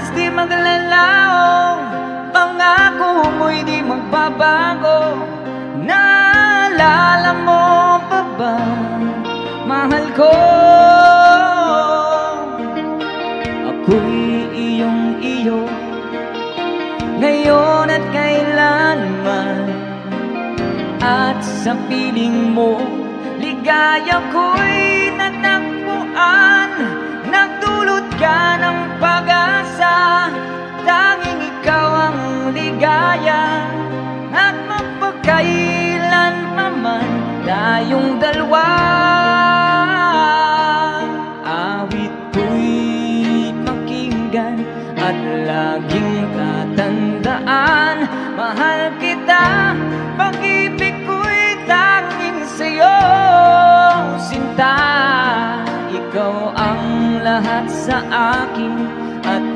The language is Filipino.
landas di maglalaong, pangako mo'y di magbabago. Naalala mo pa ba, mahal ko? Ako'y iyong-iyo, ngayon at kailanman. At sa piling mo, ligaya ko'y natagpuan. Nagdulot ka ng pag-asa, tanging ikaw ang ligaya. At mapagkailan naman tayong dalawa. Awit ko'y pakinggan at laging tatandaan. Mahal kita, pag-ibig ko'y tanging sa'yo, sinta. Ikaw ang lahat sa akin,